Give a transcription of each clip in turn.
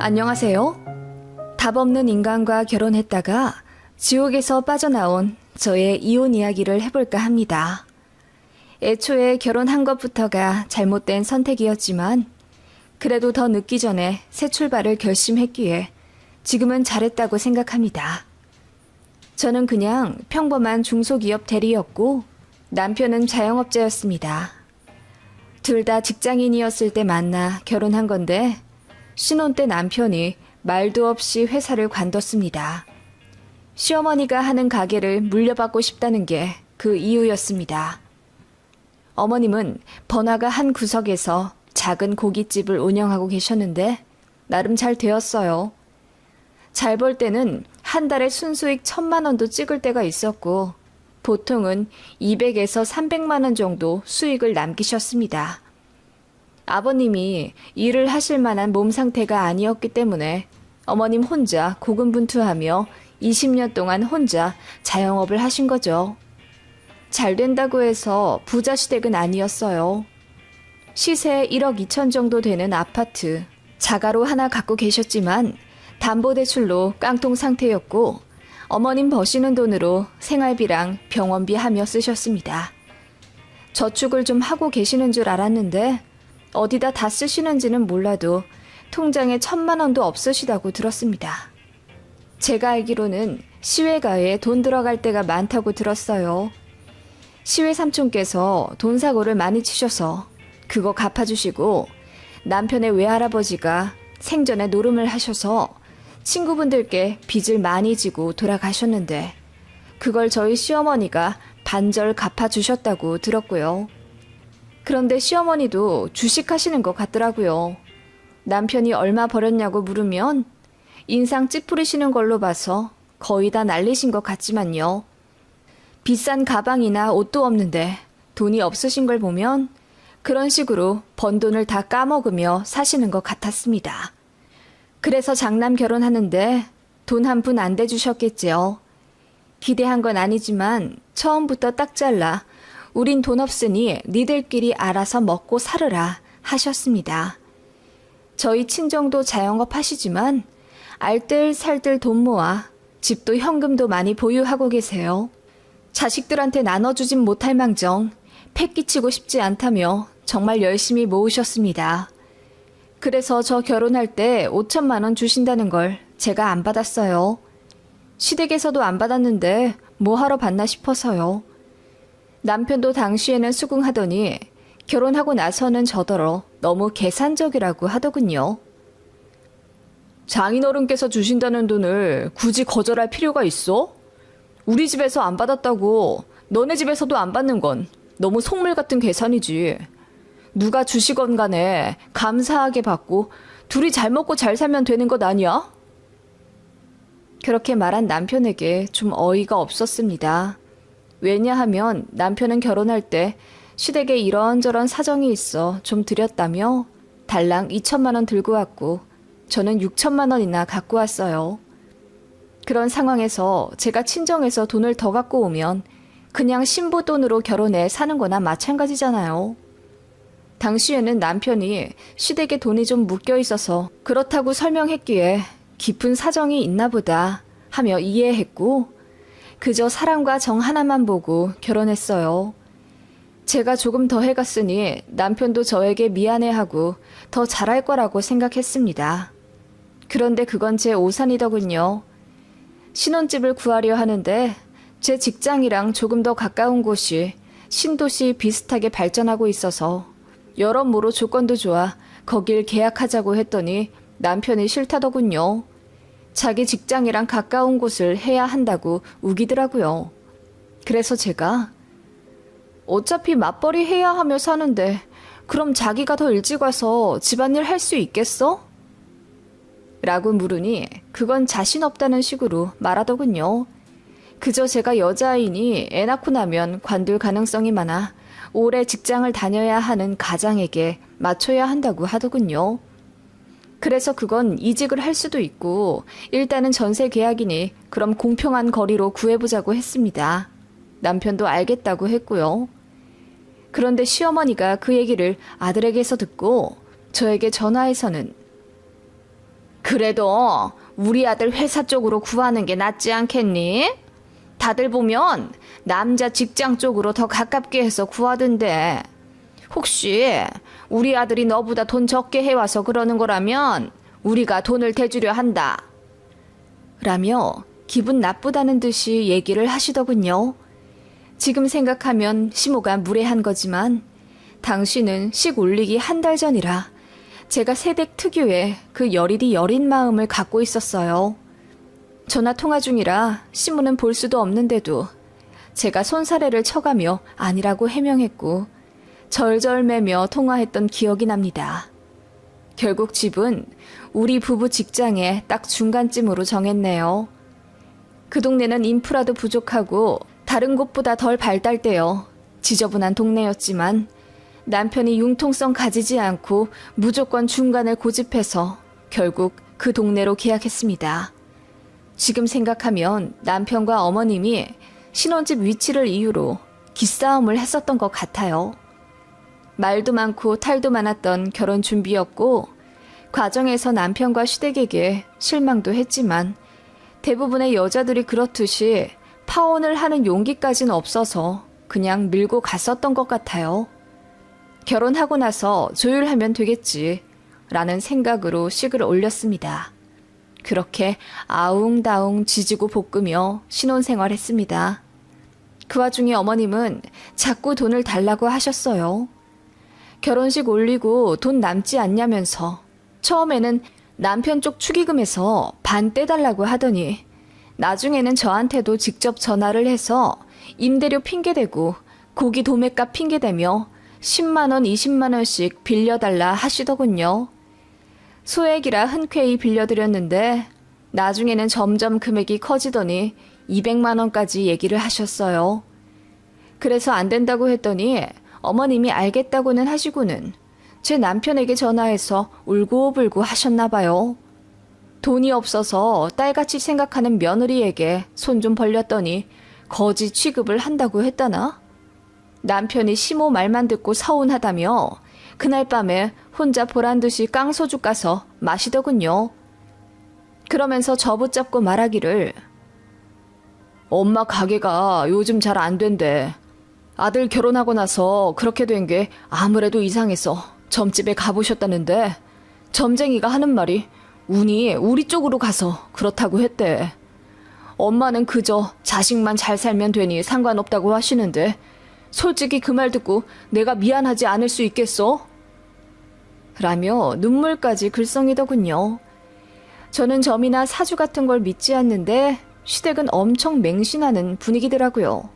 안녕하세요. 답 없는 인간과 결혼했다가 지옥에서 빠져나온 저의 이혼 이야기를 해볼까 합니다. 애초에 결혼한 것부터가 잘못된 선택이었지만 그래도 더 늦기 전에 새 출발을 결심했기에 지금은 잘했다고 생각합니다. 저는 그냥 평범한 중소기업 대리였고 남편은 자영업자였습니다. 둘 다 직장인이었을 때 만나 결혼한 건데 신혼 때 남편이 말도 없이 회사를 관뒀습니다. 시어머니가 하는 가게를 물려받고 싶다는 게 그 이유였습니다. 어머님은 번화가 한 구석에서 작은 고깃집을 운영하고 계셨는데 나름 잘 되었어요. 잘 벌 때는 한 달에 순수익 1,000만 원도 찍을 때가 있었고 보통은 200에서 300만 원 정도 수익을 남기셨습니다. 아버님이 일을 하실 만한 몸 상태가 아니었기 때문에 어머님 혼자 고군분투하며 20년 동안 혼자 자영업을 하신 거죠. 잘 된다고 해서 부자 시댁은 아니었어요. 시세 1억 2천 정도 되는 아파트, 자가로 하나 갖고 계셨지만 담보대출로 깡통 상태였고 어머님 버시는 돈으로 생활비랑 병원비 하며 쓰셨습니다. 저축을 좀 하고 계시는 줄 알았는데 어디다 다 쓰시는지는 몰라도 통장에 1,000만 원도 없으시다고 들었습니다. 제가 알기로는 시외가에 돈 들어갈 때가 많다고 들었어요. 시외 삼촌께서 돈 사고를 많이 치셔서 그거 갚아주시고 남편의 외할아버지가 생전에 노름을 하셔서 친구분들께 빚을 많이 지고 돌아가셨는데 그걸 저희 시어머니가 반절 갚아주셨다고 들었고요. 그런데 시어머니도 주식하시는 것 같더라고요. 남편이 얼마 벌었냐고 물으면 인상 찌푸리시는 걸로 봐서 거의 다 날리신 것 같지만요. 비싼 가방이나 옷도 없는데 돈이 없으신 걸 보면 그런 식으로 번 돈을 다 까먹으며 사시는 것 같았습니다. 그래서 장남 결혼하는데 돈 한 푼 안 대주셨겠지요. 기대한 건 아니지만 처음부터 딱 잘라 우린 돈 없으니 니들끼리 알아서 먹고 살으라 하셨습니다. 저희 친정도 자영업 하시지만 알뜰살뜰 돈 모아 집도 현금도 많이 보유하고 계세요. 자식들한테 나눠주진 못할 망정 패 끼치고 싶지 않다며 정말 열심히 모으셨습니다. 그래서 저 결혼할 때 5천만 원 주신다는 걸 제가 안 받았어요. 시댁에서도 안 받았는데 뭐 하러 받나 싶어서요. 남편도 당시에는 수긍하더니 결혼하고 나서는 저더러 너무 계산적이라고 하더군요. 장인어른께서 주신다는 돈을 굳이 거절할 필요가 있어? 우리 집에서 안 받았다고 너네 집에서도 안 받는 건 너무 속물 같은 계산이지. 누가 주시건 간에 감사하게 받고 둘이 잘 먹고 잘 살면 되는 것 아니야? 그렇게 말한 남편에게 좀 어이가 없었습니다. 왜냐하면 남편은 결혼할 때 시댁에 이런저런 사정이 있어 좀 드렸다며 달랑 2천만 원 들고 왔고 저는 6천만 원이나 갖고 왔어요. 그런 상황에서 제가 친정에서 돈을 더 갖고 오면 그냥 신부 돈으로 결혼해 사는 거나 마찬가지잖아요. 당시에는 남편이 시댁에 돈이 좀 묶여 있어서 그렇다고 설명했기에 깊은 사정이 있나 보다 하며 이해했고 그저 사랑과 정 하나만 보고 결혼했어요. 제가 조금 더 해갔으니 남편도 저에게 미안해하고 더 잘할 거라고 생각했습니다. 그런데 그건 제 오산이더군요. 신혼집을 구하려 하는데 제 직장이랑 조금 더 가까운 곳이 신도시 비슷하게 발전하고 있어서 여러모로 조건도 좋아 거길 계약하자고 했더니 남편이 싫다더군요. 자기 직장이랑 가까운 곳을 해야 한다고 우기더라고요. 그래서 제가 어차피 맞벌이 해야 하며 사는데 그럼 자기가 더 일찍 와서 집안일 할 수 있겠어? 라고 물으니 그건 자신 없다는 식으로 말하더군요. 그저 제가 여자아이니 애 낳고 나면 관둘 가능성이 많아 오래 직장을 다녀야 하는 가장에게 맞춰야 한다고 하더군요. 그래서 그건 이직을 할 수도 있고 일단은 전세 계약이니 그럼 공평한 거리로 구해보자고 했습니다. 남편도 알겠다고 했고요. 그런데 시어머니가 그 얘기를 아들에게서 듣고 저에게 전화해서는 그래도 우리 아들 회사 쪽으로 구하는 게 낫지 않겠니? 다들 보면 남자 직장 쪽으로 더 가깝게 해서 구하던데. 혹시 우리 아들이 너보다 돈 적게 해와서 그러는 거라면 우리가 돈을 대주려 한다. 라며 기분 나쁘다는 듯이 얘기를 하시더군요. 지금 생각하면 시모가 무례한 거지만 당신은 식 올리기 한 달 전이라 제가 새댁 특유의 그 여리디 여린 마음을 갖고 있었어요. 전화 통화 중이라 시모는 볼 수도 없는데도 제가 손사래를 쳐가며 아니라고 해명했고 절절매며 통화했던 기억이 납니다. 결국 집은 우리 부부 직장의 딱 중간쯤으로 정했네요. 그 동네는 인프라도 부족하고 다른 곳보다 덜 발달되어 지저분한 동네였지만 남편이 융통성 가지지 않고 무조건 중간을 고집해서 결국 그 동네로 계약했습니다. 지금 생각하면 남편과 어머님이 신혼집 위치를 이유로 기싸움을 했었던 것 같아요. 말도 많고 탈도 많았던 결혼 준비였고 과정에서 남편과 시댁에게 실망도 했지만 대부분의 여자들이 그렇듯이 파혼을 하는 용기까지는 없어서 그냥 밀고 갔었던 것 같아요. 결혼하고 나서 조율하면 되겠지 라는 생각으로 식을 올렸습니다. 그렇게 아웅다웅 지지고 볶으며 신혼생활했습니다. 그 와중에 어머님은 자꾸 돈을 달라고 하셨어요. 결혼식 올리고 돈 남지 않냐면서 처음에는 남편 쪽 축의금에서 반 떼달라고 하더니 나중에는 저한테도 직접 전화를 해서 임대료 핑계대고 고기 도매값 핑계대며 10만 원, 20만 원씩 빌려달라 하시더군요. 소액이라 흔쾌히 빌려드렸는데 나중에는 점점 금액이 커지더니 200만 원까지 얘기를 하셨어요. 그래서 안 된다고 했더니 어머님이 알겠다고는 하시고는 제 남편에게 전화해서 울고불고 하셨나 봐요. 돈이 없어서 딸같이 생각하는 며느리에게 손 좀 벌렸더니 거지 취급을 한다고 했다나? 남편이 시모 말만 듣고 서운하다며 그날 밤에 혼자 보란듯이 깡소주 까서 마시더군요. 그러면서 저 붙잡고 말하기를 엄마 가게가 요즘 잘 안 된대. 아들 결혼하고 나서 그렇게 된 게 아무래도 이상해서 점집에 가보셨다는데 점쟁이가 하는 말이 운이 우리 쪽으로 가서 그렇다고 했대. 엄마는 그저 자식만 잘 살면 되니 상관없다고 하시는데 솔직히 그 말 듣고 내가 미안하지 않을 수 있겠어? 라며 눈물까지 글썽이더군요. 저는 점이나 사주 같은 걸 믿지 않는데 시댁은 엄청 맹신하는 분위기더라고요.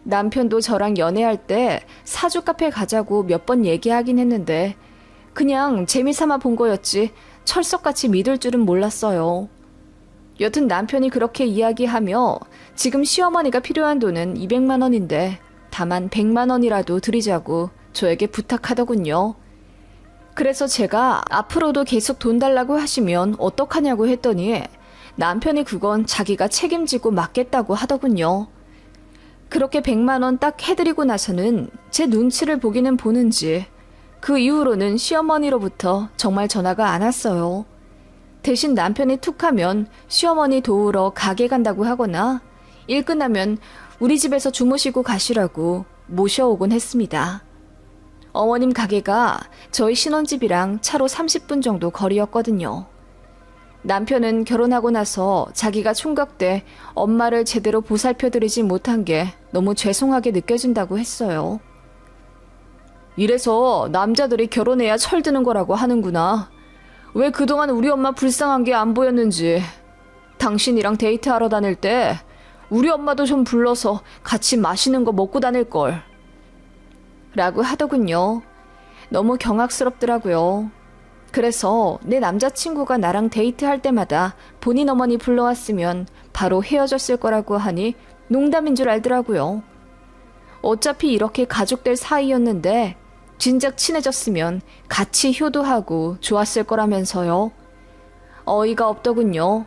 남편도 저랑 연애할 때 사주 카페 가자고 몇 번 얘기하긴 했는데 그냥 재미삼아 본 거였지 철석같이 믿을 줄은 몰랐어요. 여튼 남편이 그렇게 이야기하며 지금 시어머니가 필요한 돈은 200만 원인데 다만 100만 원이라도 드리자고 저에게 부탁하더군요. 그래서 제가 앞으로도 계속 돈 달라고 하시면 어떡하냐고 했더니 남편이 그건 자기가 책임지고 맡겠다고 하더군요. 그렇게 100만 원 딱 해드리고 나서는 제 눈치를 보기는 보는지 그 이후로는 시어머니로부터 정말 전화가 안 왔어요. 대신 남편이 툭하면 시어머니 도우러 가게 간다고 하거나 일 끝나면 우리 집에서 주무시고 가시라고 모셔오곤 했습니다. 어머님 가게가 저희 신혼집이랑 차로 30분 정도 거리였거든요. 남편은 결혼하고 나서 자기가 총각 때 엄마를 제대로 보살펴드리지 못한 게 너무 죄송하게 느껴진다고 했어요. 이래서 남자들이 결혼해야 철드는 거라고 하는구나. 왜 그동안 우리 엄마 불쌍한 게 안 보였는지. 당신이랑 데이트하러 다닐 때 우리 엄마도 좀 불러서 같이 맛있는 거 먹고 다닐걸. 라고 하더군요. 너무 경악스럽더라고요. 그래서 내 남자친구가 나랑 데이트할 때마다 본인 어머니 불러왔으면 바로 헤어졌을 거라고 하니 농담인 줄 알더라고요. 어차피 이렇게 가족될 사이였는데 진작 친해졌으면 같이 효도하고 좋았을 거라면서요. 어이가 없더군요.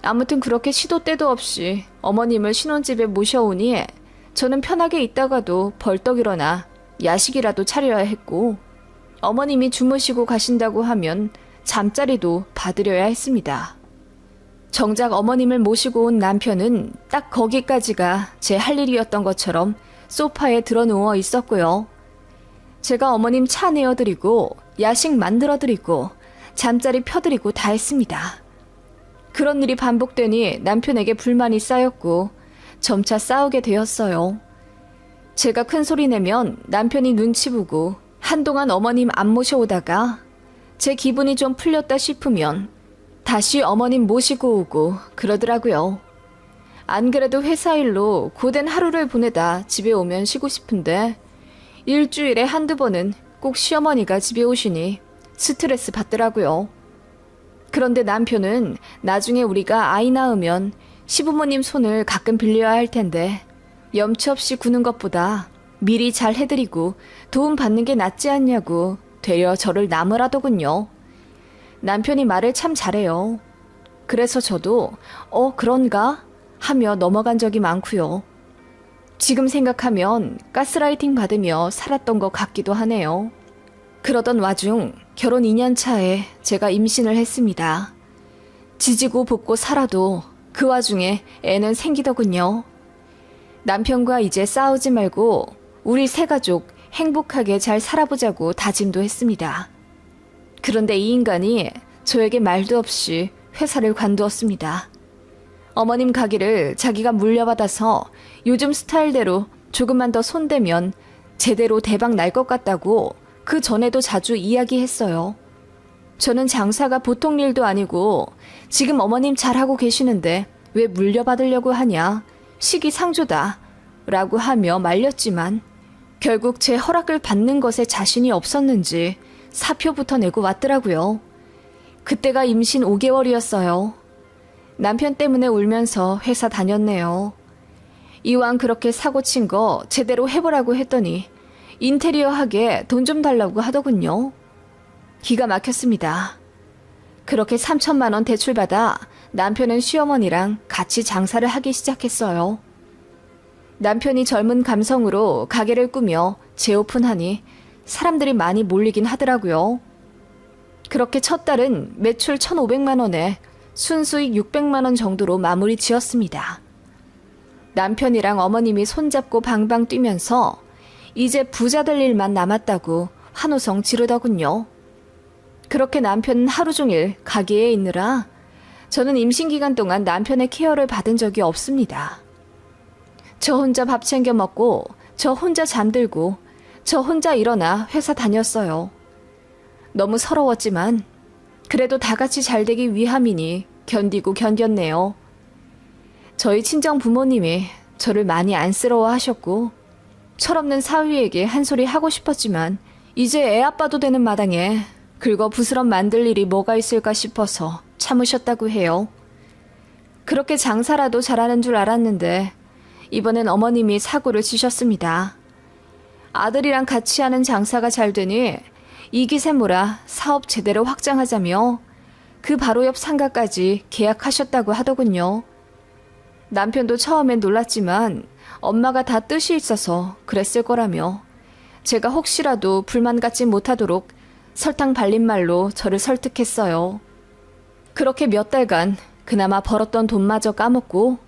아무튼 그렇게 시도 때도 없이 어머님을 신혼집에 모셔오니 저는 편하게 있다가도 벌떡 일어나 야식이라도 차려야 했고 어머님이 주무시고 가신다고 하면 잠자리도 봐드려야 했습니다. 정작 어머님을 모시고 온 남편은 딱 거기까지가 제 할 일이었던 것처럼 소파에 드러누워 있었고요. 제가 어머님 차 내어드리고 야식 만들어드리고 잠자리 펴드리고 다 했습니다. 그런 일이 반복되니 남편에게 불만이 쌓였고 점차 싸우게 되었어요. 제가 큰 소리 내면 남편이 눈치 보고 한동안 어머님 안 모셔오다가 제 기분이 좀 풀렸다 싶으면 다시 어머님 모시고 오고 그러더라고요. 안 그래도 회사 일로 고된 하루를 보내다 집에 오면 쉬고 싶은데 일주일에 한두 번은 꼭 시어머니가 집에 오시니 스트레스 받더라고요. 그런데 남편은 나중에 우리가 아이 낳으면 시부모님 손을 가끔 빌려야 할 텐데 염치 없이 구는 것보다 미리 잘 해드리고 도움 받는 게 낫지 않냐고 되려 저를 나무라더군요. 남편이 말을 참 잘해요. 그래서 저도 그런가? 하며 넘어간 적이 많고요. 지금 생각하면 가스라이팅 받으며 살았던 것 같기도 하네요. 그러던 와중 결혼 2년 차에 제가 임신을 했습니다. 지지고 볶고 살아도 그 와중에 애는 생기더군요. 남편과 이제 싸우지 말고 우리 세 가족 행복하게 잘 살아보자고 다짐도 했습니다. 그런데 이 인간이 저에게 말도 없이 회사를 관두었습니다. 어머님 가게를 자기가 물려받아서 요즘 스타일대로 조금만 더 손대면 제대로 대박 날 것 같다고 그 전에도 자주 이야기했어요. 저는 장사가 보통 일도 아니고 지금 어머님 잘하고 계시는데 왜 물려받으려고 하냐? 시기상조다 라고 하며 말렸지만 결국 제 허락을 받는 것에 자신이 없었는지 사표부터 내고 왔더라고요. 그때가 임신 5개월이었어요. 남편 때문에 울면서 회사 다녔네요. 이왕 그렇게 사고 친 거 제대로 해보라고 했더니 인테리어 하게 돈 좀 달라고 하더군요. 기가 막혔습니다. 그렇게 3천만 원 대출받아 남편은 시어머니랑 같이 장사를 하기 시작했어요. 남편이 젊은 감성으로 가게를 꾸며 재오픈하니 사람들이 많이 몰리긴 하더라고요. 그렇게 첫 달은 매출 1,500만 원에 순수익 600만 원 정도로 마무리 지었습니다. 남편이랑 어머님이 손잡고 방방 뛰면서 이제 부자 될 일만 남았다고 환호성 지르더군요. 그렇게 남편은 하루 종일 가게에 있느라 저는 임신 기간 동안 남편의 케어를 받은 적이 없습니다. 저 혼자 밥 챙겨 먹고 저 혼자 잠들고 저 혼자 일어나 회사 다녔어요. 너무 서러웠지만 그래도 다 같이 잘 되기 위함이니 견디고 견뎠네요. 저희 친정 부모님이 저를 많이 안쓰러워하셨고 철없는 사위에게 한 소리 하고 싶었지만 이제 애 아빠도 되는 마당에 긁어 부스럼 만들 일이 뭐가 있을까 싶어서 참으셨다고 해요. 그렇게 장사라도 잘하는 줄 알았는데 이번엔 어머님이 사고를 치셨습니다. 아들이랑 같이 하는 장사가 잘 되니 이 기세 몰아 사업 제대로 확장하자며 그 바로 옆 상가까지 계약하셨다고 하더군요. 남편도 처음엔 놀랐지만 엄마가 다 뜻이 있어서 그랬을 거라며 제가 혹시라도 불만 갖지 못하도록 설탕 발린 말로 저를 설득했어요. 그렇게 몇 달간 그나마 벌었던 돈마저 까먹고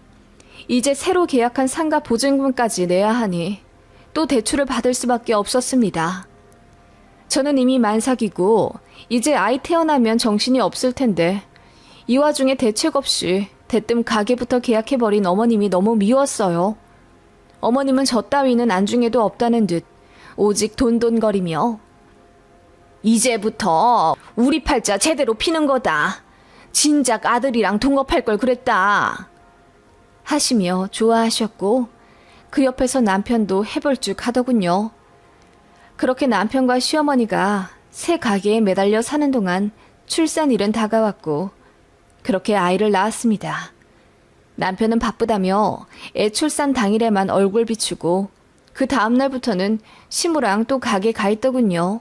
이제 새로 계약한 상가 보증금까지 내야 하니 또 대출을 받을 수밖에 없었습니다. 저는 이미 만삭이고 이제 아이 태어나면 정신이 없을 텐데 이 와중에 대책 없이 대뜸 가게부터 계약해버린 어머님이 너무 미웠어요. 어머님은 저 따위는 안중에도 없다는 듯 오직 돈돈거리며 이제부터 우리 팔자 제대로 피는 거다. 진작 아들이랑 동업할 걸 그랬다. 하시며 좋아하셨고 그 옆에서 남편도 해볼쭉 하더군요. 그렇게 남편과 시어머니가 새 가게에 매달려 사는 동안 출산일은 다가왔고 그렇게 아이를 낳았습니다. 남편은 바쁘다며 애 출산 당일에만 얼굴 비추고 그 다음날부터는 시무랑 또 가게 가 있더군요.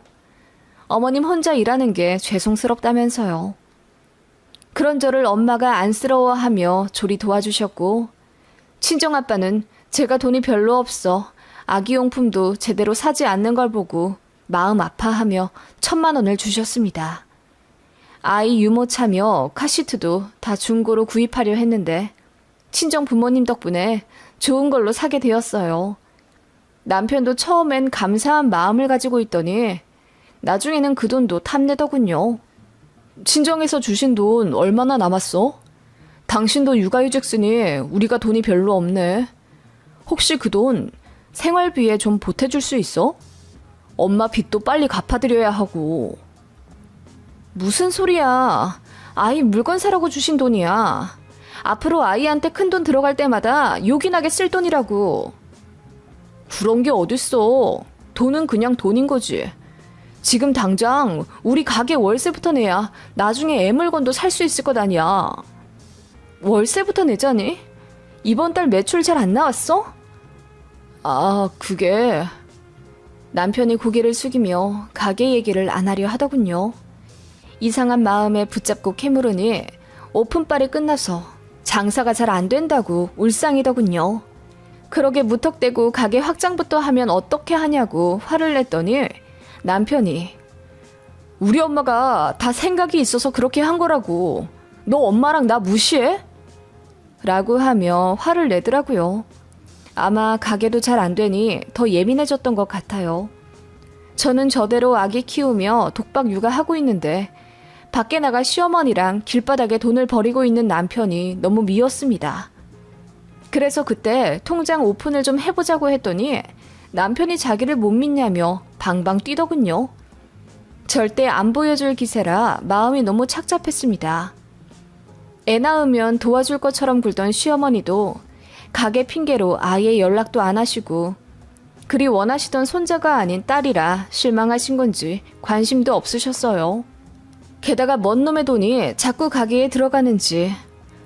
어머님 혼자 일하는 게 죄송스럽다면서요. 그런 저를 엄마가 안쓰러워하며 조리 도와주셨고 친정아빠는 제가 돈이 별로 없어 아기용품도 제대로 사지 않는 걸 보고 마음 아파하며 1,000만 원을 주셨습니다. 아이 유모차며 카시트도 다 중고로 구입하려 했는데 친정 부모님 덕분에 좋은 걸로 사게 되었어요. 남편도 처음엔 감사한 마음을 가지고 있더니 나중에는 그 돈도 탐내더군요. 친정에서 주신 돈 얼마나 남았어? 당신도 육아휴직 쓰니 우리가 돈이 별로 없네. 혹시 그 돈 생활비에 좀 보태줄 수 있어? 엄마 빚도 빨리 갚아드려야 하고. 무슨 소리야. 아이 물건 사라고 주신 돈이야. 앞으로 아이한테 큰 돈 들어갈 때마다 요긴하게 쓸 돈이라고. 그런 게 어딨어. 돈은 그냥 돈인 거지. 지금 당장 우리 가게 월세부터 내야 나중에 애 물건도 살 수 있을 것 아니야. 월세부터 내자니? 이번 달 매출 잘 안 나왔어? 아, 그게... 남편이 고개를 숙이며 가게 얘기를 안 하려 하더군요. 이상한 마음에 붙잡고 캐물으니 오픈빨이 끝나서 장사가 잘 안 된다고 울상이더군요. 그러게 무턱대고 가게 확장부터 하면 어떻게 하냐고 화를 냈더니 남편이 우리 엄마가 다 생각이 있어서 그렇게 한 거라고. 너 엄마랑 나 무시해? 라고 하며 화를 내더라고요. 아마 가게도 잘 안 되니 더 예민해졌던 것 같아요. 저는 저대로 아기 키우며 독박 육아하고 있는데 밖에 나가 시어머니랑 길바닥에 돈을 버리고 있는 남편이 너무 미웠습니다. 그래서 그때 통장 오픈을 좀 해보자고 했더니 남편이 자기를 못 믿냐며 방방 뛰더군요. 절대 안 보여줄 기세라 마음이 너무 착잡했습니다. 애 낳으면 도와줄 것처럼 굴던 시어머니도 가게 핑계로 아예 연락도 안 하시고 그리 원하시던 손자가 아닌 딸이라 실망하신 건지 관심도 없으셨어요. 게다가 뭔 놈의 돈이 자꾸 가게에 들어가는지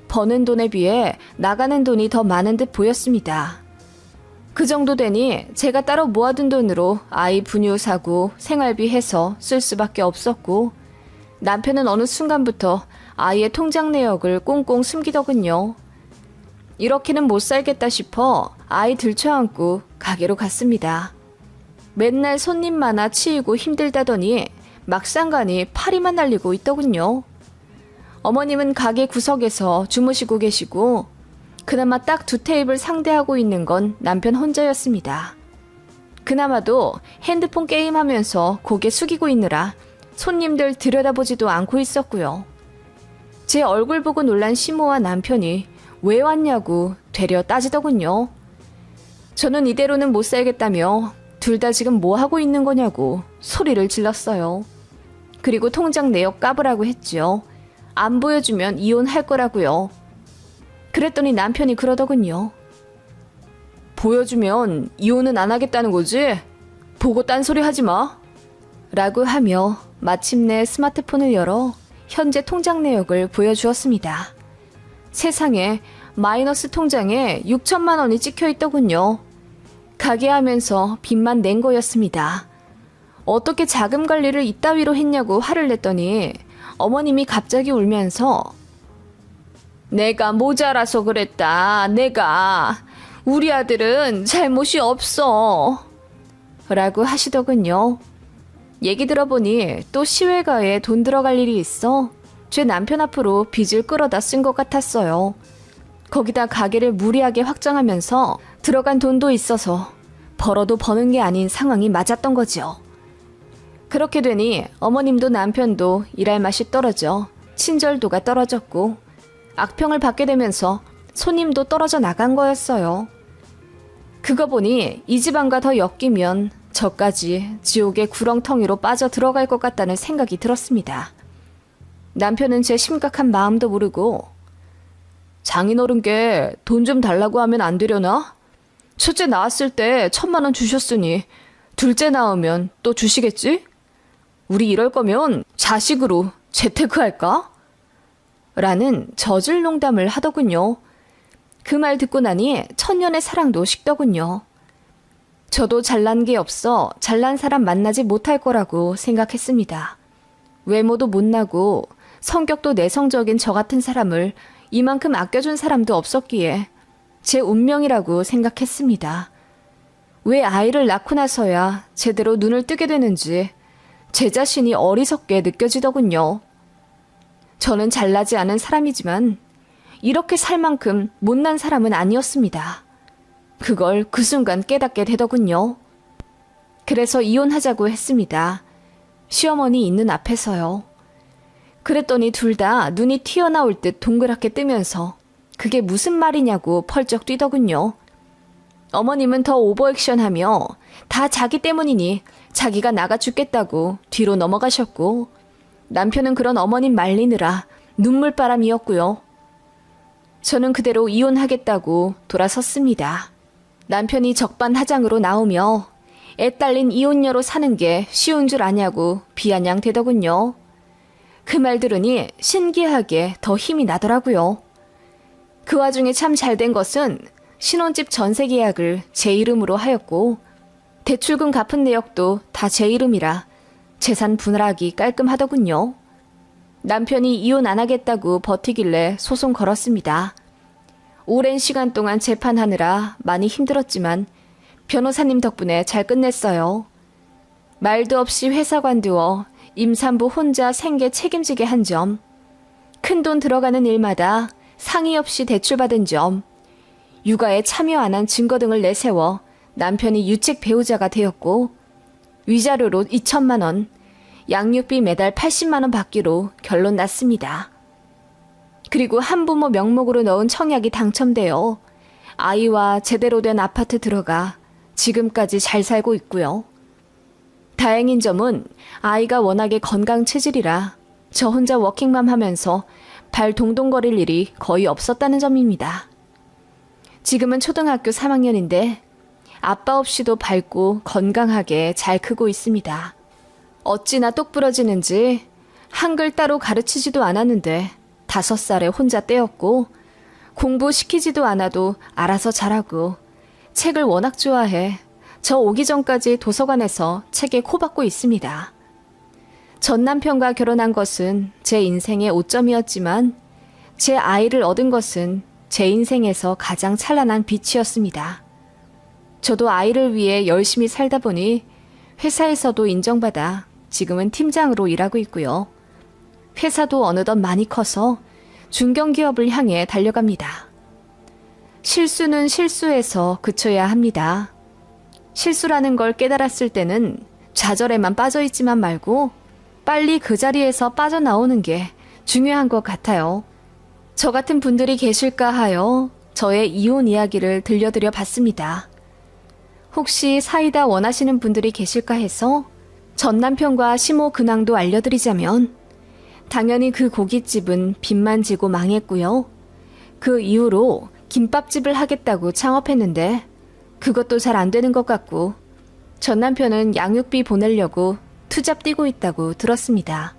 버는 돈에 비해 나가는 돈이 더 많은 듯 보였습니다. 그 정도 되니 제가 따로 모아둔 돈으로 아이 분유 사고 생활비 해서 쓸 수밖에 없었고 남편은 어느 순간부터 아이의 통장 내역을 꽁꽁 숨기더군요. 이렇게는 못 살겠다 싶어 아이 들쳐안고 가게로 갔습니다. 맨날 손님 많아 치이고 힘들다더니 막상 가니 파리만 날리고 있더군요. 어머님은 가게 구석에서 주무시고 계시고 그나마 딱 2테이블 상대하고 있는 건 남편 혼자였습니다. 그나마도 핸드폰 게임하면서 고개 숙이고 있느라 손님들 들여다보지도 않고 있었고요. 제 얼굴 보고 놀란 시모와 남편이 왜 왔냐고 되려 따지더군요. 저는 이대로는 못 살겠다며 둘 다 지금 뭐 하고 있는 거냐고 소리를 질렀어요. 그리고 통장 내역 까보라고 했죠. 안 보여주면 이혼할 거라고요. 그랬더니 남편이 그러더군요. 보여주면 이혼은 안 하겠다는 거지? 보고 딴소리 하지 마. 라고 하며 마침내 스마트폰을 열어 현재 통장 내역을 보여주었습니다. 세상에 마이너스 통장에 6천만 원이 찍혀 있더군요. 가게 하면서 빚만 낸 거였습니다. 어떻게 자금 관리를 이따위로 했냐고 화를 냈더니 어머님이 갑자기 울면서 내가 모자라서 그랬다. 내가. 우리 아들은 잘못이 없어. 라고 하시더군요. 얘기 들어보니 또 시외가에 돈 들어갈 일이 있어 제 남편 앞으로 빚을 끌어다 쓴 것 같았어요. 거기다 가게를 무리하게 확장하면서 들어간 돈도 있어서 벌어도 버는 게 아닌 상황이 맞았던 거죠. 그렇게 되니 어머님도 남편도 일할 맛이 떨어져 친절도가 떨어졌고 악평을 받게 되면서 손님도 떨어져 나간 거였어요. 그거 보니 이 집안과 더 엮이면 저까지 지옥의 구렁텅이로 빠져 들어갈 것 같다는 생각이 들었습니다. 남편은 제 심각한 마음도 모르고 장인어른께 돈 좀 달라고 하면 안 되려나? 첫째 낳았을 때 1,000만 원 주셨으니 둘째 낳으면 또 주시겠지? 우리 이럴 거면 자식으로 재테크할까? 라는 저질 농담을 하더군요. 그 말 듣고 나니 천년의 사랑도 식더군요. 저도 잘난 게 없어 잘난 사람 만나지 못할 거라고 생각했습니다. 외모도 못나고 성격도 내성적인 저 같은 사람을 이만큼 아껴준 사람도 없었기에 제 운명이라고 생각했습니다. 왜 아이를 낳고 나서야 제대로 눈을 뜨게 되는지 제 자신이 어리석게 느껴지더군요. 저는 잘나지 않은 사람이지만 이렇게 살 만큼 못난 사람은 아니었습니다. 그걸 그 순간 깨닫게 되더군요. 그래서 이혼하자고 했습니다. 시어머니 있는 앞에서요. 그랬더니 둘 다 눈이 튀어나올 듯 동그랗게 뜨면서 그게 무슨 말이냐고 펄쩍 뛰더군요. 어머님은 더 오버액션하며 다 자기 때문이니 자기가 나가 죽겠다고 뒤로 넘어가셨고, 남편은 그런 어머님 말리느라 눈물바람이었고요. 저는 그대로 이혼하겠다고 돌아섰습니다. 남편이 적반하장으로 나오며 애 딸린 이혼녀로 사는 게 쉬운 줄 아냐고 비아냥대더군요. 그 말 들으니 신기하게 더 힘이 나더라고요. 그 와중에 참 잘된 것은 신혼집 전세 계약을 제 이름으로 하였고, 대출금 갚은 내역도 다 제 이름이라 재산 분할하기 깔끔하더군요. 남편이 이혼 안 하겠다고 버티길래 소송 걸었습니다. 오랜 시간 동안 재판하느라 많이 힘들었지만 변호사님 덕분에 잘 끝냈어요. 말도 없이 회사 관두어 임산부 혼자 생계 책임지게 한 점, 큰돈 들어가는 일마다 상의 없이 대출받은 점, 육아에 참여 안 한 증거 등을 내세워 남편이 유책 배우자가 되었고, 위자료로 2천만 원, 양육비 매달 80만 원 받기로 결론 났습니다. 그리고 한부모 명목으로 넣은 청약이 당첨되어 아이와 제대로 된 아파트 들어가 지금까지 잘 살고 있고요. 다행인 점은 아이가 워낙에 건강 체질이라 저 혼자 워킹맘 하면서 발 동동거릴 일이 거의 없었다는 점입니다. 지금은 초등학교 3학년인데 아빠 없이도 밝고 건강하게 잘 크고 있습니다. 어찌나 똑부러지는지 한글 따로 가르치지도 않았는데 5살에 혼자 떼었고, 공부시키지도 않아도 알아서 잘하고, 책을 워낙 좋아해 저 오기 전까지 도서관에서 책에 코박고 있습니다. 전 남편과 결혼한 것은 제 인생의 오점이었지만 제 아이를 얻은 것은 제 인생에서 가장 찬란한 빛이었습니다. 저도 아이를 위해 열심히 살다 보니 회사에서도 인정받아 지금은 팀장으로 일하고 있고요. 회사도 어느덧 많이 커서 중견기업을 향해 달려갑니다. 실수는 실수에서 그쳐야 합니다. 실수라는 걸 깨달았을 때는 좌절에만 빠져있지만 말고 빨리 그 자리에서 빠져나오는 게 중요한 것 같아요. 저 같은 분들이 계실까 하여 저의 이혼 이야기를 들려드려 봤습니다. 혹시 사이다 원하시는 분들이 계실까 해서 전 남편과 시모 근황도 알려드리자면, 당연히 그 고깃집은 빚만 지고 망했고요. 그 이후로 김밥집을 하겠다고 창업했는데 그것도 잘 안 되는 것 같고, 전 남편은 양육비 보내려고 투잡 뛰고 있다고 들었습니다.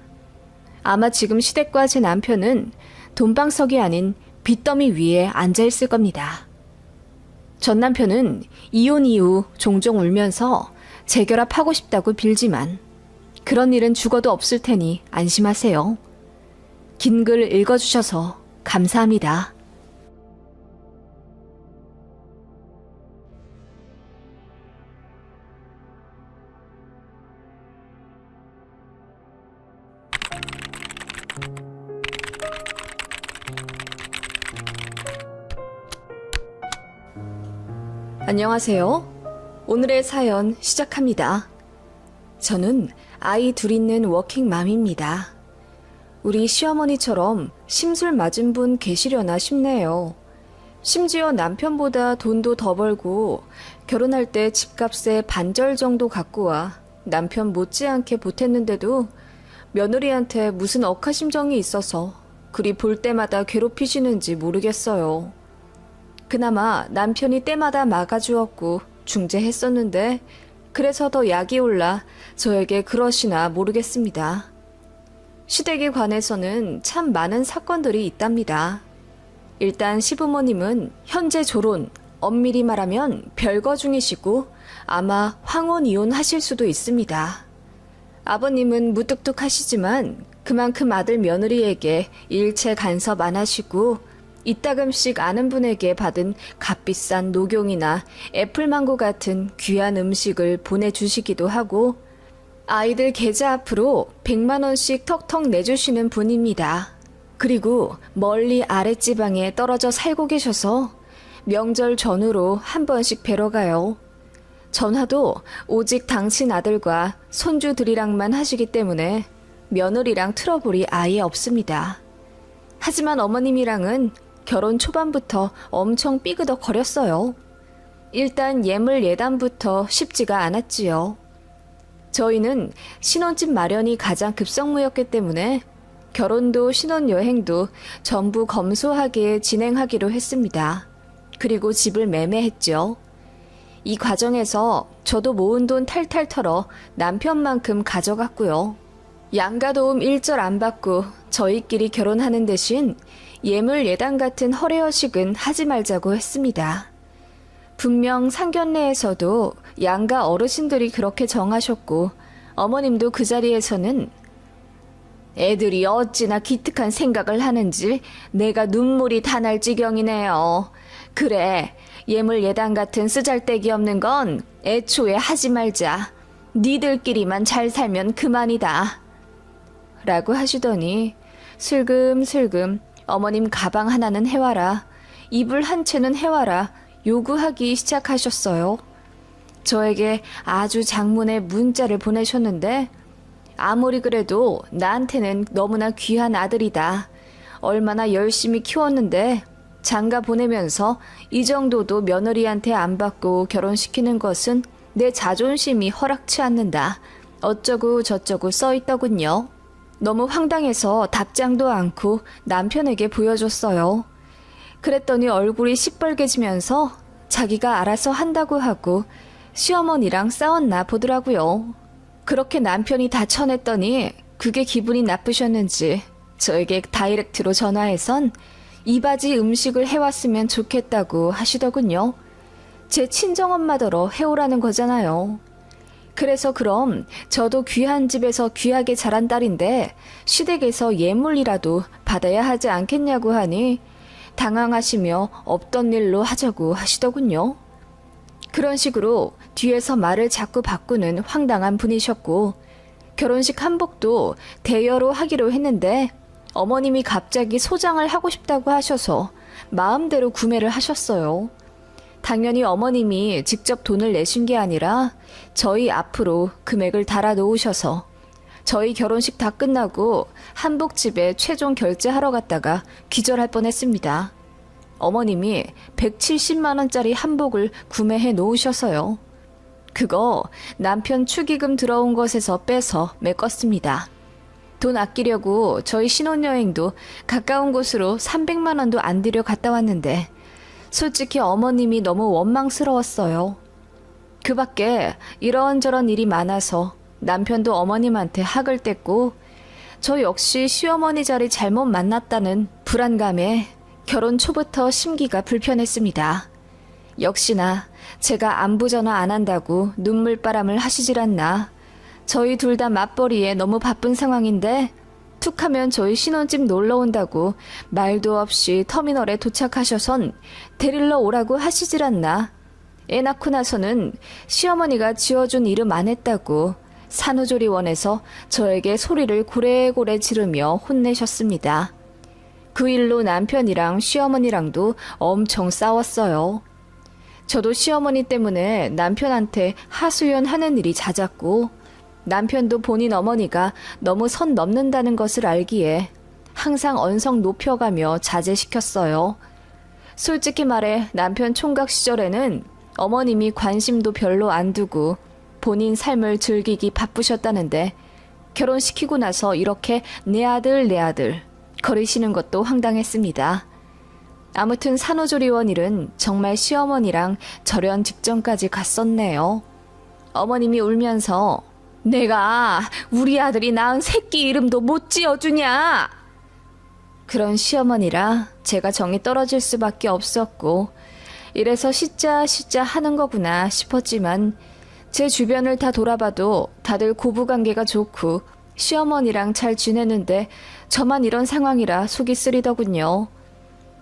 아마 지금 시댁과 제 남편은 돈방석이 아닌 빚더미 위에 앉아있을 겁니다. 전 남편은 이혼 이후 종종 울면서 재결합하고 싶다고 빌지만 그런 일은 죽어도 없을 테니 안심하세요. 긴 글 읽어주셔서 감사합니다. 안녕하세요. 오늘의 사연 시작합니다. 저는 아이 둘 있는 워킹맘입니다. 우리 시어머니처럼 심술 맞은 분 계시려나 싶네요. 심지어 남편보다 돈도 더 벌고 결혼할 때 집값의 반절 정도 갖고 와 남편 못지않게 보탰는데도 며느리한테 무슨 억하심정이 있어서 그리 볼 때마다 괴롭히시는지 모르겠어요. 그나마 남편이 때마다 막아주었고 중재했었는데 그래서 더 약이 올라 저에게 그러시나 모르겠습니다. 시댁에 관해서는 참 많은 사건들이 있답니다. 일단 시부모님은 현재 졸혼, 엄밀히 말하면 별거 중이시고 아마 황혼 이혼하실 수도 있습니다. 아버님은 무뚝뚝하시지만 그만큼 아들 며느리에게 일체 간섭 안 하시고 이따금씩 아는 분에게 받은 값비싼 녹용이나 애플망고 같은 귀한 음식을 보내주시기도 하고 아이들 계좌 앞으로 100만 원씩 턱턱 내주시는 분입니다. 그리고 멀리 아랫지방에 떨어져 살고 계셔서 명절 전후로 한 번씩 뵈러 가요. 전화도 오직 당신 아들과 손주들이랑만 하시기 때문에 며느리랑 트러블이 아예 없습니다. 하지만 어머님이랑은 결혼 초반부터 엄청 삐그덕거렸어요. 일단 예물 예단부터 쉽지가 않았지요. 저희는 신혼집 마련이 가장 급선무였기 때문에 결혼도 신혼여행도 전부 검소하게 진행하기로 했습니다. 그리고 집을 매매했죠. 이 과정에서 저도 모은 돈 탈탈 털어 남편만큼 가져갔고요. 양가도움 일절 안 받고 저희끼리 결혼하는 대신 예물 예단 같은 허례허식은 하지 말자고 했습니다. 분명 상견례에서도 양가 어르신들이 그렇게 정하셨고 어머님도 그 자리에서는 애들이 어찌나 기특한 생각을 하는지 내가 눈물이 다 날 지경이네요. 그래, 예물 예단 같은 쓰잘데기 없는 건 애초에 하지 말자. 니들끼리만 잘 살면 그만이다. 라고 하시더니 슬금슬금 어머님 가방 하나는 해와라, 이불 한 채는 해와라 요구하기 시작하셨어요. 저에게 아주 장문의 문자를 보내셨는데 아무리 그래도 나한테는 너무나 귀한 아들이다. 얼마나 열심히 키웠는데 장가 보내면서 이 정도도 며느리한테 안 받고 결혼시키는 것은 내 자존심이 허락치 않는다. 어쩌고 저쩌고 써있더군요. 너무 황당해서 답장도 않고 남편에게 보여줬어요. 그랬더니 얼굴이 시뻘개지면서 자기가 알아서 한다고 하고 시어머니랑 싸웠나 보더라고요. 그렇게 남편이 다 쳐냈더니 그게 기분이 나쁘셨는지 저에게 다이렉트로 전화해선 이 바지 음식을 해왔으면 좋겠다고 하시더군요. 제 친정엄마더러 해오라는 거잖아요. 그래서 그럼 저도 귀한 집에서 귀하게 자란 딸인데 시댁에서 예물이라도 받아야 하지 않겠냐고 하니 당황하시며 없던 일로 하자고 하시더군요. 그런 식으로 뒤에서 말을 자꾸 바꾸는 황당한 분이셨고 결혼식 한복도 대여로 하기로 했는데 어머님이 갑자기 소장을 하고 싶다고 하셔서 마음대로 구매를 하셨어요. 당연히 어머님이 직접 돈을 내신 게 아니라 저희 앞으로 금액을 달아 놓으셔서 저희 결혼식 다 끝나고 한복집에 최종 결제하러 갔다가 기절할 뻔했습니다. 어머님이 170만 원짜리 한복을 구매해 놓으셔서요. 그거 남편 축의금 들어온 것에서 빼서 메꿨습니다. 돈 아끼려고 저희 신혼여행도 가까운 곳으로 300만 원도 안 들여 갔다 왔는데 솔직히 어머님이 너무 원망스러웠어요. 그 밖에 이런저런 일이 많아서 남편도 어머님한테 학을 뗐고 저 역시 시어머니 자리 잘못 만났다는 불안감에 결혼 초부터 심기가 불편했습니다. 역시나 제가 안부 전화 안 한다고 눈물바람을 하시질 않나. 저희 둘 다 맞벌이에 너무 바쁜 상황인데 툭하면 저희 신혼집 놀러 온다고 말도 없이 터미널에 도착하셔선 데리러 오라고 하시질 않나. 애 낳고 나서는 시어머니가 지어준 이름 안 했다고 산후조리원에서 저에게 소리를 고래고래 지르며 혼내셨습니다. 그 일로 남편이랑 시어머니랑도 엄청 싸웠어요. 저도 시어머니 때문에 남편한테 하소연하는 일이 잦았고 남편도 본인 어머니가 너무 선 넘는다는 것을 알기에 항상 언성 높여가며 자제시켰어요. 솔직히 말해 남편 총각 시절에는 어머님이 관심도 별로 안 두고 본인 삶을 즐기기 바쁘셨다는데 결혼시키고 나서 이렇게 내 아들 거리시는 것도 황당했습니다. 아무튼 산후조리원 일은 정말 시어머니랑 절연 직전까지 갔었네요. 어머님이 울면서 내가 우리 아들이 낳은 새끼 이름도 못 지어주냐? 그런 시어머니라 제가 정이 떨어질 수밖에 없었고 이래서 시짜 하는 거구나 싶었지만 제 주변을 다 돌아봐도 다들 고부관계가 좋고 시어머니랑 잘 지내는데 저만 이런 상황이라 속이 쓰리더군요.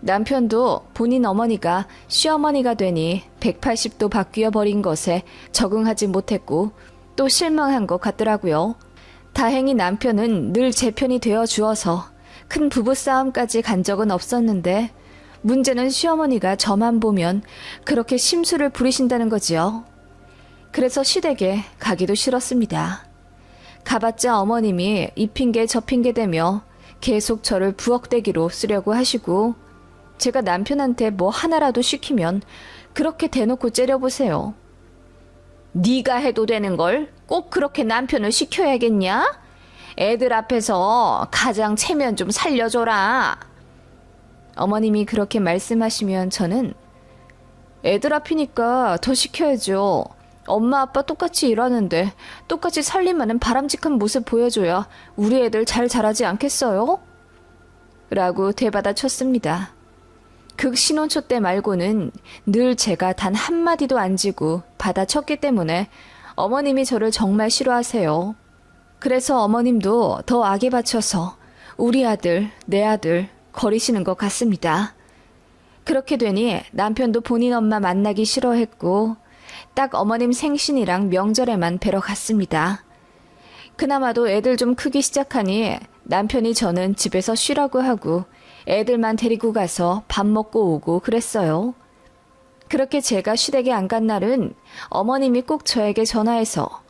남편도 본인 어머니가 시어머니가 되니 180도 바뀌어 버린 것에 적응하지 못했고 또 실망한 것 같더라고요. 다행히 남편은 늘 제 편이 되어 주어서 큰 부부싸움까지 간 적은 없었는데 문제는 시어머니가 저만 보면 그렇게 심술을 부리신다는 거지요. 그래서 시댁에 가기도 싫었습니다. 가봤자 어머님이 이 핑계 저 핑계 대며 계속 저를 부엌대기로 쓰려고 하시고 제가 남편한테 뭐 하나라도 시키면 그렇게 대놓고 째려보세요. 네가 해도 되는 걸 꼭 그렇게 남편을 시켜야겠냐? 애들 앞에서 가장 체면 좀 살려줘라. 어머님이 그렇게 말씀하시면 저는 애들 앞이니까 더 시켜야죠. 엄마 아빠 똑같이 일하는데 똑같이 살림하는 바람직한 모습 보여줘야 우리 애들 잘 자라지 않겠어요? 라고 되받아쳤습니다. 극 신혼초 때 말고는 늘 제가 단 한마디도 안 지고 받아쳤기 때문에 어머님이 저를 정말 싫어하세요. 그래서 어머님도 더 악에 받쳐서 우리 아들, 내 아들 거리시는 것 같습니다. 그렇게 되니 남편도 본인 엄마 만나기 싫어했고 딱 어머님 생신이랑 명절에만 뵈러 갔습니다. 그나마도 애들 좀 크기 시작하니 남편이 저는 집에서 쉬라고 하고 애들만 데리고 가서 밥 먹고 오고 그랬어요. 그렇게 제가 시댁에 안 간 날은 어머님이 꼭 저에게 전화해서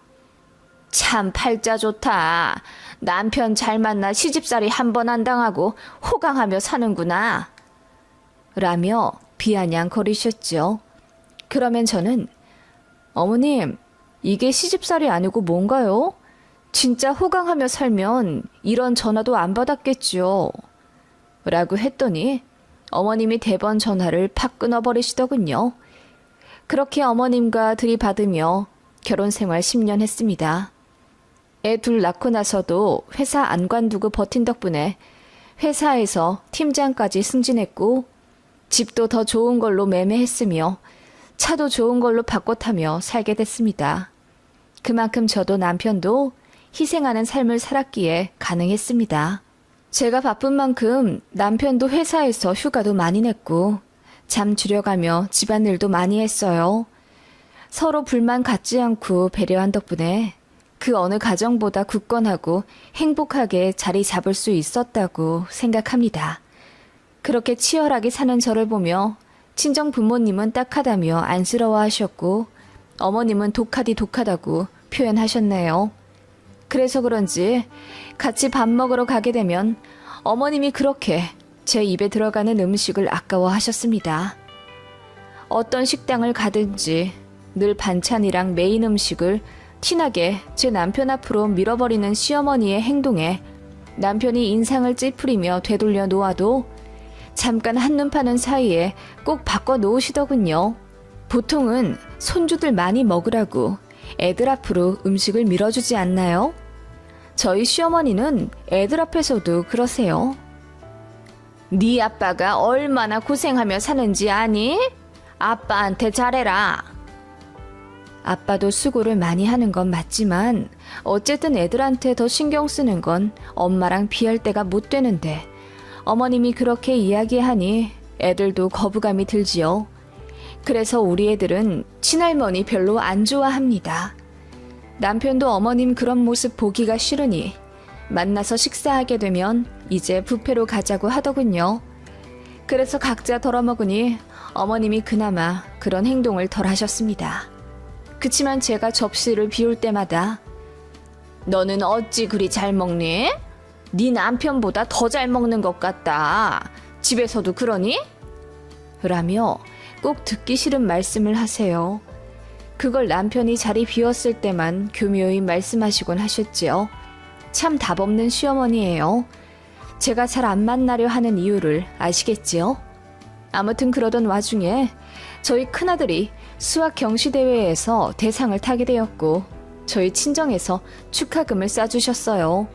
참 팔자 좋다. 남편 잘 만나 시집살이 한 번 안 당하고 호강하며 사는구나. 라며 비아냥거리셨죠. 그러면 저는 어머님, 이게 시집살이 아니고 뭔가요? 진짜 호강하며 살면 이런 전화도 안 받았겠죠. 라고 했더니 어머님이 대번 전화를 팍 끊어버리시더군요. 그렇게 어머님과 들이받으며 결혼생활 10년 했습니다. 애 둘 낳고 나서도 회사 안 관두고 버틴 덕분에 회사에서 팀장까지 승진했고 집도 더 좋은 걸로 매매했으며 차도 좋은 걸로 바꿔 타며 살게 됐습니다. 그만큼 저도 남편도 희생하는 삶을 살았기에 가능했습니다. 제가 바쁜 만큼 남편도 회사에서 휴가도 많이 냈고 잠 줄여가며 집안일도 많이 했어요. 서로 불만 갖지 않고 배려한 덕분에 그 어느 가정보다 굳건하고 행복하게 자리 잡을 수 있었다고 생각합니다. 그렇게 치열하게 사는 저를 보며 친정 부모님은 딱하다며 안쓰러워하셨고 어머님은 독하다고 표현하셨네요. 그래서 그런지 같이 밥 먹으러 가게 되면 어머님이 그렇게 제 입에 들어가는 음식을 아까워하셨습니다. 어떤 식당을 가든지 늘 반찬이랑 메인 음식을 티나게 제 남편 앞으로 밀어버리는 시어머니의 행동에 남편이 인상을 찌푸리며 되돌려 놓아도 잠깐 한눈 파는 사이에 꼭 바꿔 놓으시더군요. 보통은 손주들 많이 먹으라고 애들 앞으로 음식을 밀어주지 않나요? 저희 시어머니는 애들 앞에서도 그러세요. 네 아빠가 얼마나 고생하며 사는지 아니? 아빠한테 잘해라. 아빠도 수고를 많이 하는 건 맞지만 어쨌든 애들한테 더 신경 쓰는 건 엄마랑 비할 때가 못 되는데 어머님이 그렇게 이야기하니 애들도 거부감이 들지요. 그래서 우리 애들은 친할머니 별로 안 좋아합니다. 남편도 어머님 그런 모습 보기가 싫으니 만나서 식사하게 되면 이제 뷔페로 가자고 하더군요. 그래서 각자 덜어먹으니 어머님이 그나마 그런 행동을 덜 하셨습니다. 그치만 제가 접시를 비울 때마다 너는 어찌 그리 잘 먹니? 네 남편보다 더 잘 먹는 것 같다. 집에서도 그러니? 라며 꼭 듣기 싫은 말씀을 하세요. 그걸 남편이 자리 비웠을 때만 교묘히 말씀하시곤 하셨지요. 참 답없는 시어머니예요. 제가 잘 안 만나려 하는 이유를 아시겠지요? 아무튼 그러던 와중에 저희 큰아들이 수학 경시대회에서 대상을 타게 되었고 저희 친정에서 축하금을 싸주셨어요.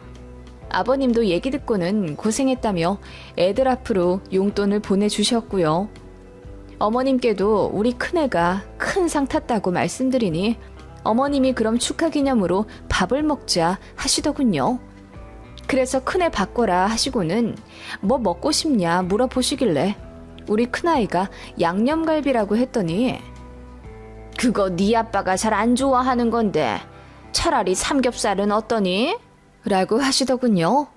아버님도 얘기 듣고는 고생했다며 애들 앞으로 용돈을 보내주셨고요. 어머님께도 우리 큰애가 큰 상 탔다고 말씀드리니 어머님이 그럼 축하 기념으로 밥을 먹자 하시더군요. 그래서 큰애 바꿔라 하시고는 뭐 먹고 싶냐 물어보시길래 우리 큰아이가 양념갈비라고 했더니 그거 네 아빠가 잘 안 좋아하는 건데 차라리 삼겹살은 어떠니? 라고 하시더군요.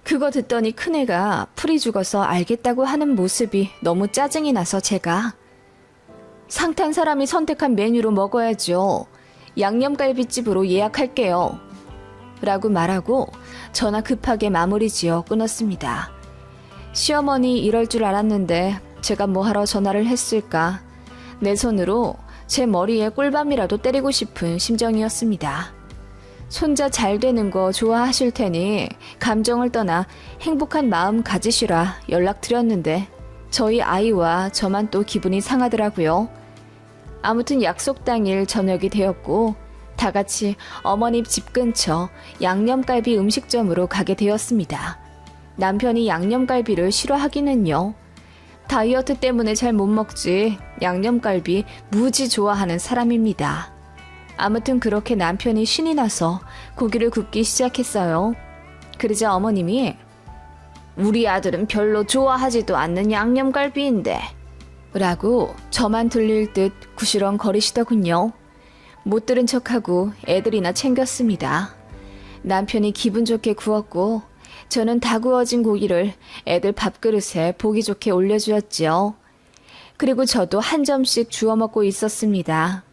그거 듣더니 큰애가 풀이 죽어서 알겠다고 하는 모습이 너무 짜증이 나서 제가 상탄 사람이 선택한 메뉴로 먹어야죠. 양념갈비집으로 예약할게요. 라고 말하고 전화 급하게 마무리 지어 끊었습니다. 시어머니 이럴 줄 알았는데 제가 뭐하러 전화를 했을까. 내 손으로 제 머리에 꿀밤이라도 때리고 싶은 심정이었습니다. 손자 잘 되는 거 좋아하실 테니 감정을 떠나 행복한 마음 가지시라 연락드렸는데 저희 아이와 저만 또 기분이 상하더라고요. 아무튼 약속 당일 저녁이 되었고 다 같이 어머님 집 근처 양념갈비 음식점으로 가게 되었습니다. 남편이 양념갈비를 싫어하기는요. 다이어트 때문에 잘 못 먹지 양념갈비 무지 좋아하는 사람입니다. 아무튼 그렇게 남편이 신이 나서 고기를 굽기 시작했어요. 그러자 어머님이 우리 아들은 별로 좋아하지도 않는 양념갈비인데 라고 저만 들릴 듯 구시렁거리시더군요. 못 들은 척하고 애들이나 챙겼습니다. 남편이 기분 좋게 구웠고 저는 다 구워진 고기를 애들 밥그릇에 보기 좋게 올려주었지요. 그리고 저도 한 점씩 주워 먹고 있었습니다.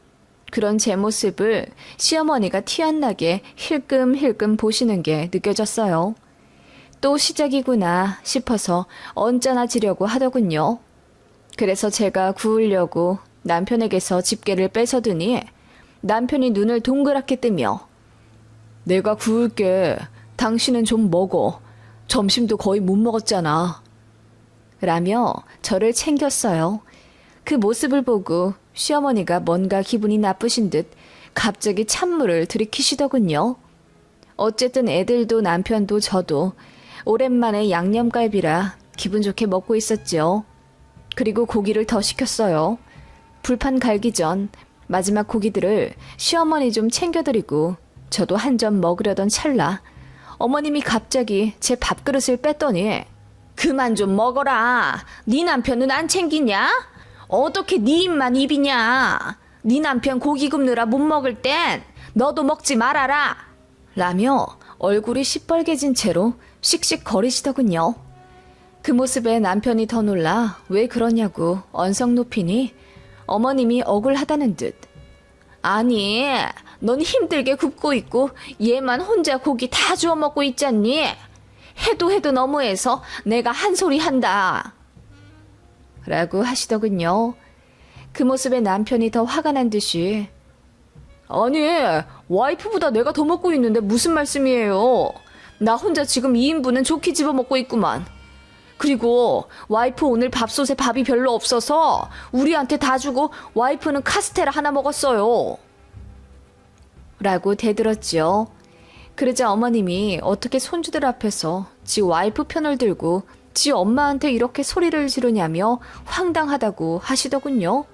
그런 제 모습을 시어머니가 티 안 나게 힐끔힐끔 보시는 게 느껴졌어요. 또 시작이구나 싶어서 언짢아지려고 하더군요. 그래서 제가 구우려고 남편에게서 집게를 뺏어드니 남편이 눈을 동그랗게 뜨며 내가 구울게. 당신은 좀 먹어. 점심도 거의 못 먹었잖아. 라며 저를 챙겼어요. 그 모습을 보고 시어머니가 뭔가 기분이 나쁘신 듯 갑자기 찬물을 들이키시더군요. 어쨌든 애들도 남편도 저도 오랜만에 양념갈비라 기분 좋게 먹고 있었죠. 그리고 고기를 더 시켰어요. 불판 갈기 전 마지막 고기들을 시어머니 좀 챙겨드리고 저도 한 점 먹으려던 찰나 어머님이 갑자기 제 밥그릇을 뺐더니 그만 좀 먹어라. 네 남편은 안 챙기냐? 어떻게 네 입만 입이냐? 네 남편 고기 굽느라 못 먹을 땐 너도 먹지 말아라. 라며 얼굴이 시뻘개진 채로 씩씩거리시더군요. 그 모습에 남편이 더 놀라 왜 그러냐고 언성 높이니 어머님이 억울하다는 듯 아니 넌 힘들게 굽고 있고 얘만 혼자 고기 다 주워 먹고 있잖니. 해도 너무해서 내가 한 소리 한다. 라고 하시더군요. 그 모습에 남편이 더 화가 난 듯이 아니 와이프보다 내가 더 먹고 있는데 무슨 말씀이에요. 나 혼자 지금 2인분은 좋게 집어먹고 있구만. 그리고 와이프 오늘 밥솥에 밥이 별로 없어서 우리한테 다 주고 와이프는 카스테라 하나 먹었어요. 라고 대들었지요. 그러자 어머님이 어떻게 손주들 앞에서 지 와이프 편을 들고 지 엄마한테 이렇게 소리를 지르냐며 황당하다고 하시더군요.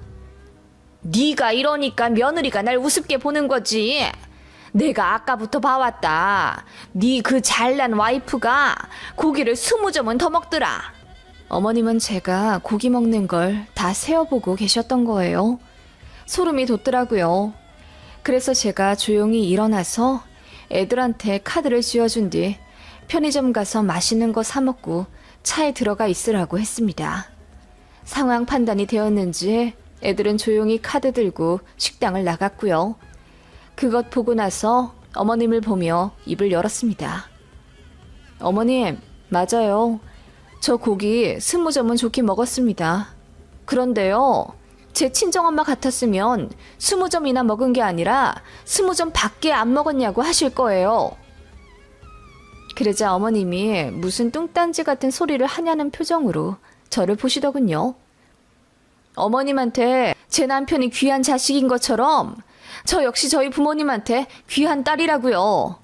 네가 이러니까 며느리가 날 우습게 보는 거지. 내가 아까부터 봐왔다. 네 그 잘난 와이프가 고기를 20점은 더 먹더라. 어머님은 제가 고기 먹는 걸 다 세어보고 계셨던 거예요. 소름이 돋더라고요. 그래서 제가 조용히 일어나서 애들한테 카드를 쥐어준 뒤 편의점 가서 맛있는 거 사 먹고 차에 들어가 있으라고 했습니다. 상황 판단이 되었는지 애들은 조용히 카드 들고 식당을 나갔고요. 그것 보고 나서 어머님을 보며 입을 열었습니다. 어머님, 맞아요. 저 고기 20점은 좋게 먹었습니다. 그런데요, 제 친정엄마 같았으면 20점이나 먹은 게 아니라 20점 밖에 안 먹었냐고 하실 거예요. 그러자 어머님이 무슨 뚱딴지 같은 소리를 하냐는 표정으로 저를 보시더군요. 어머님한테 제 남편이 귀한 자식인 것처럼 저 역시 저희 부모님한테 귀한 딸이라고요.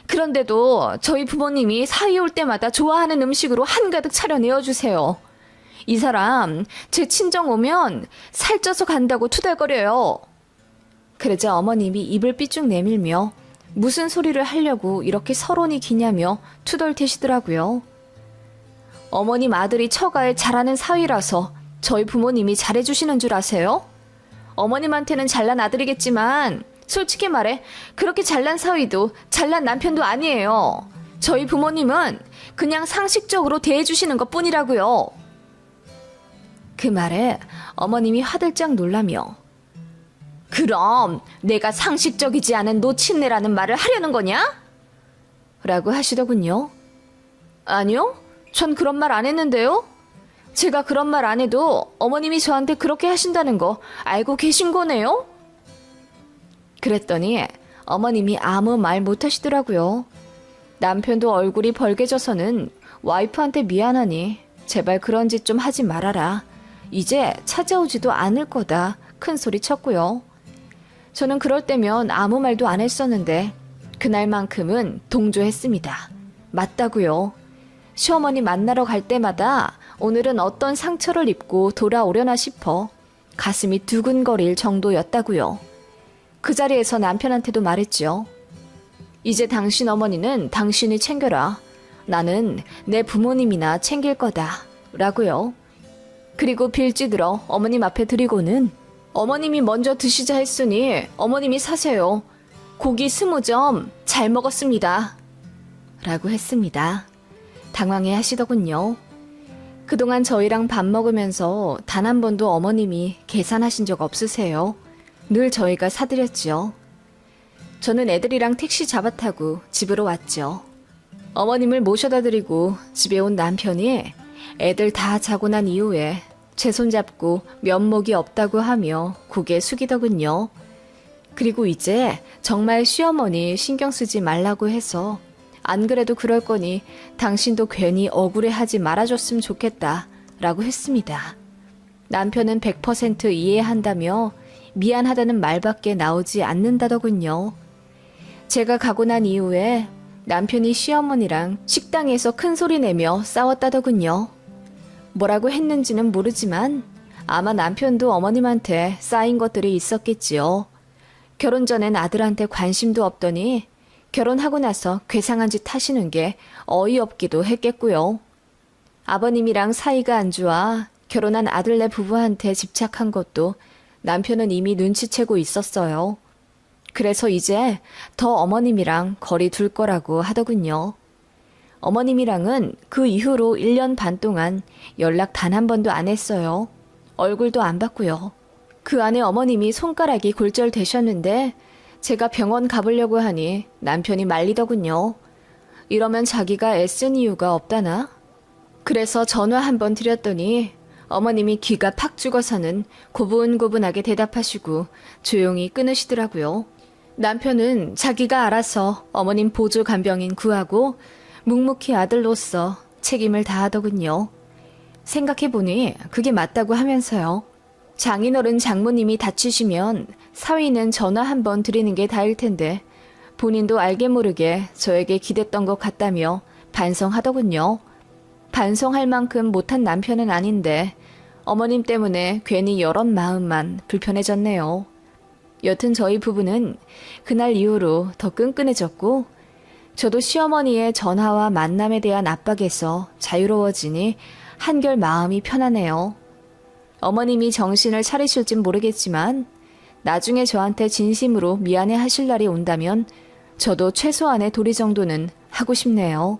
그런데도 저희 부모님이 사위 올 때마다 좋아하는 음식으로 한가득 차려내어 주세요. 이 사람 제 친정 오면 살쪄서 간다고 투덜거려요. 그러자 어머님이 입을 삐쭉 내밀며 무슨 소리를 하려고 이렇게 서론이 기냐며 투덜대시더라고요. 어머님 아들이 처가에 잘하는 사위라서 저희 부모님이 잘해주시는 줄 아세요? 어머님한테는 잘난 아들이겠지만 솔직히 말해 그렇게 잘난 사위도 잘난 남편도 아니에요. 저희 부모님은 그냥 상식적으로 대해주시는 것 뿐이라고요. 그 말에 어머님이 화들짝 놀라며 그럼 내가 상식적이지 않은 노친네라는 말을 하려는 거냐? 라고 하시더군요. 아니요, 전 그런 말 안 했는데요. 제가 그런 말 안 해도 어머님이 저한테 그렇게 하신다는 거 알고 계신 거네요? 그랬더니 어머님이 아무 말 못 하시더라고요. 남편도 얼굴이 벌개져서는 와이프한테 미안하니 제발 그런 짓 좀 하지 말아라. 이제 찾아오지도 않을 거다. 큰 소리 쳤고요. 저는 그럴 때면 아무 말도 안 했었는데 그날만큼은 동조했습니다. 맞다고요. 시어머니 만나러 갈 때마다 오늘은 어떤 상처를 입고 돌아오려나 싶어 가슴이 두근거릴 정도였다고요. 그 자리에서 남편한테도 말했죠. 이제 당신 어머니는 당신이 챙겨라. 나는 내 부모님이나 챙길 거다. 라고요. 그리고 빌지들어 어머님 앞에 드리고는 어머님이 먼저 드시자 했으니 어머님이 사세요. 고기 20점 잘 먹었습니다. 라고 했습니다. 당황해 하시더군요. 그동안 저희랑 밥 먹으면서 단 한 번도 어머님이 계산하신 적 없으세요. 늘 저희가 사드렸죠. 저는 애들이랑 택시 잡아타고 집으로 왔죠. 어머님을 모셔다 드리고 집에 온 남편이 애들 다 자고 난 이후에 제 손잡고 면목이 없다고 하며 고개 숙이더군요. 그리고 이제 정말 시어머니 신경 쓰지 말라고 해서 안 그래도 그럴 거니 당신도 괜히 억울해하지 말아줬으면 좋겠다 라고 했습니다. 남편은 100% 이해한다며 미안하다는 말밖에 나오지 않는다더군요. 제가 가고 난 이후에 남편이 시어머니랑 식당에서 큰 소리 내며 싸웠다더군요. 뭐라고 했는지는 모르지만 아마 남편도 어머님한테 쌓인 것들이 있었겠지요. 결혼 전엔 아들한테 관심도 없더니 결혼하고 나서 괴상한 짓 하시는 게 어이없기도 했겠고요. 아버님이랑 사이가 안 좋아 결혼한 아들네 부부한테 집착한 것도 남편은 이미 눈치채고 있었어요. 그래서 이제 더 어머님이랑 거리 둘 거라고 하더군요. 어머님이랑은 그 이후로 1년 반 동안 연락 단 한 번도 안 했어요. 얼굴도 안 봤고요. 그 안에 어머님이 손가락이 골절되셨는데 제가 병원 가보려고 하니 남편이 말리더군요. 이러면 자기가 애쓴 이유가 없다나? 그래서 전화 한번 드렸더니 어머님이 귀가 팍 죽어서는 고분고분하게 대답하시고 조용히 끊으시더라고요. 남편은 자기가 알아서 어머님 보조 간병인 구하고 묵묵히 아들로서 책임을 다하더군요. 생각해보니 그게 맞다고 하면서요. 장인어른 장모님이 다치시면 사위는 전화 한번 드리는 게 다일 텐데 본인도 알게 모르게 저에게 기댔던 것 같다며 반성하더군요. 반성할 만큼 못한 남편은 아닌데 어머님 때문에 괜히 여럿 마음만 불편해졌네요. 여튼 저희 부부는 그날 이후로 더 끈끈해졌고 저도 시어머니의 전화와 만남에 대한 압박에서 자유로워지니 한결 마음이 편하네요. 어머님이 정신을 차리실진 모르겠지만 나중에 저한테 진심으로 미안해 하실 날이 온다면 저도 최소한의 도리 정도는 하고 싶네요.